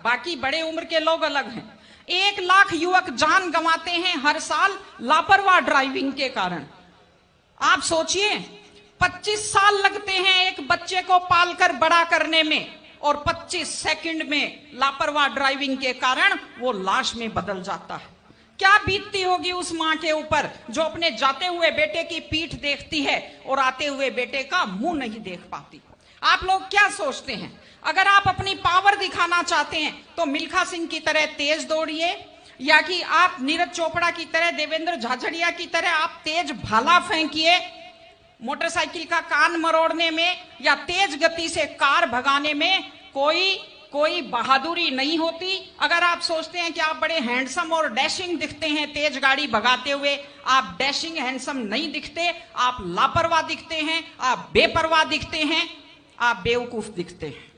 बाकी बड़े उम्र के लोग अलग हैं। 1 लाख युवक जान गंवाते हैं हर साल लापरवाह ड्राइविंग के कारण। आप सोचिए, 25 साल लगते हैं एक बच्चे को पालकर बड़ा करने में, और 25 सेकंड में लापरवाह ड्राइविंग के कारण वो लाश में बदल जाता है। क्या बीतती होगी उस मां के ऊपर जो अपने जाते हुए बेटे की पीठ देखती है और आते हुए बेटे का मुंह नहीं देख पाती। आप लोग क्या सोचते हैं, अगर आप अपनी पावर दिखाना चाहते हैं तो मिल्खा सिंह की तरह तेज दौड़िए, या कि आप नीरज चोपड़ा की तरह, देवेंद्र झाझड़िया की तरह आप तेज भाला फेंकिए मोटरसाइकिल का कान मरोड़ने में, या तेज गति से कार भगाने में कोई बहादुरी नहीं होती। अगर आप सोचते हैं कि आप बड़े हैंडसम और डैशिंग दिखते हैं तेज गाड़ी भगाते हुए, आप डैशिंग हैंडसम नहीं दिखते, आप लापरवाह दिखते हैं, आप बेपरवाह दिखते हैं, आप बेवकूफ दिखते हैं।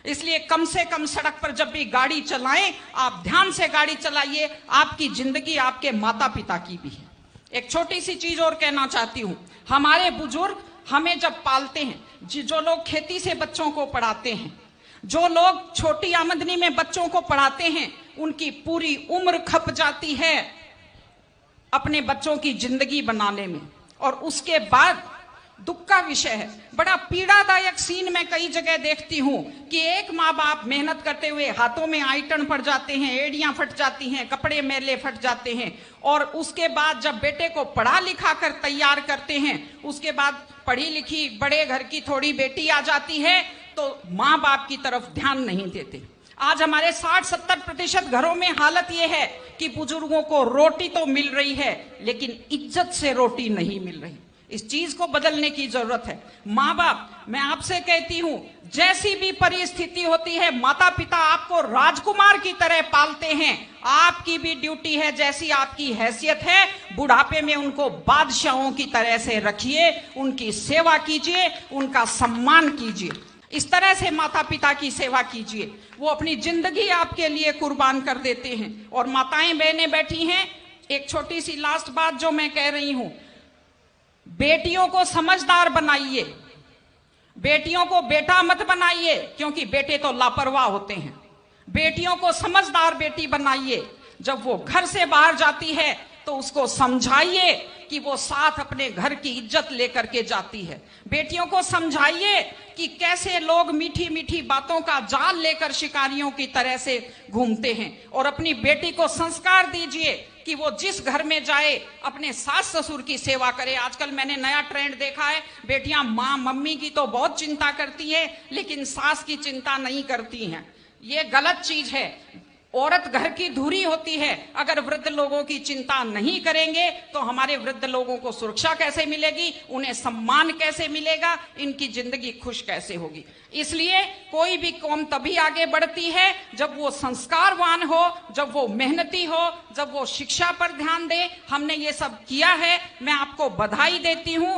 इसलिए कम से कम सड़क पर जब भी गाड़ी चलाएं, आप ध्यान से गाड़ी चलाइए। आपकी जिंदगी आपके माता पिता की भी है। एक छोटी सी चीज और कहना चाहती हूं, हमारे बुजुर्ग हमें जब पालते हैं, जो लोग खेती से बच्चों को पढ़ाते हैं, जो लोग छोटी आमदनी में बच्चों को पढ़ाते हैं, उनकी पूरी उम्र खप जाती है अपने बच्चों की जिंदगी बनाने में, और उसके बाद दुख का विषय है, बड़ा पीड़ादायक सीन मैं कई जगह देखती हूं कि एक माँ बाप मेहनत करते हुए हाथों में आइटन पड़ जाते हैं, एड़ियां फट जाती हैं, कपड़े मैले फट जाते हैं, और उसके बाद जब बेटे को पढ़ा लिखा कर तैयार करते हैं, उसके बाद पढ़ी लिखी बड़े घर की थोड़ी बेटी आ जाती है तो माँ बाप की तरफ ध्यान नहीं देते। आज हमारे 60-70% घरों में हालत यह है कि बुजुर्गों को रोटी तो मिल रही है लेकिन इज्जत से रोटी नहीं मिल रही। इस चीज को बदलने की जरूरत है। माँ बाप, मैं आपसे कहती हूं, जैसी भी परिस्थिति होती है, माता पिता आपको राजकुमार की तरह पालते हैं। आपकी भी ड्यूटी है, जैसी आपकी हैसियत है, बुढ़ापे में उनको बादशाहों की तरह से रखिए, उनकी सेवा कीजिए, उनका सम्मान कीजिए। इस तरह से माता पिता की सेवा कीजिए, वो अपनी जिंदगी आपके लिए कुर्बान कर देते हैं। और माताएं बहनें बैठी हैं, एक छोटी सी लास्ट बात जो मैं कह रही हूं, बेटियों को समझदार बनाइए, बेटियों को बेटा मत बनाइए, क्योंकि बेटे तो लापरवाह होते हैं। बेटियों को समझदार बेटी बनाइए। जब वो घर से बाहर जाती है तो उसको समझाइए कि वो साथ अपने घर की इज्जत लेकर के जाती है। बेटियों को समझाइए कि कैसे लोग मीठी मीठी बातों का जाल लेकर शिकारियों की तरह से घूमते हैं, और अपनी बेटी को संस्कार दीजिए कि वो जिस घर में जाए अपने सास ससुर की सेवा करे। आजकल मैंने नया ट्रेंड देखा है, बेटियां माँ मम्मी की तो बहुत चिंता करती है लेकिन सास की चिंता नहीं करती हैं। ये गलत चीज है। औरत घर की धुरी होती है। अगर वृद्ध लोगों की चिंता नहीं करेंगे तो हमारे वृद्ध लोगों को सुरक्षा कैसे मिलेगी, उन्हें सम्मान कैसे मिलेगा, इनकी जिंदगी खुश कैसे होगी। इसलिए कोई भी कौम तभी आगे बढ़ती है जब वो संस्कारवान हो, जब वो मेहनती हो, जब वो शिक्षा पर ध्यान दे। हमने ये सब किया है, मैं आपको बधाई देती हूं।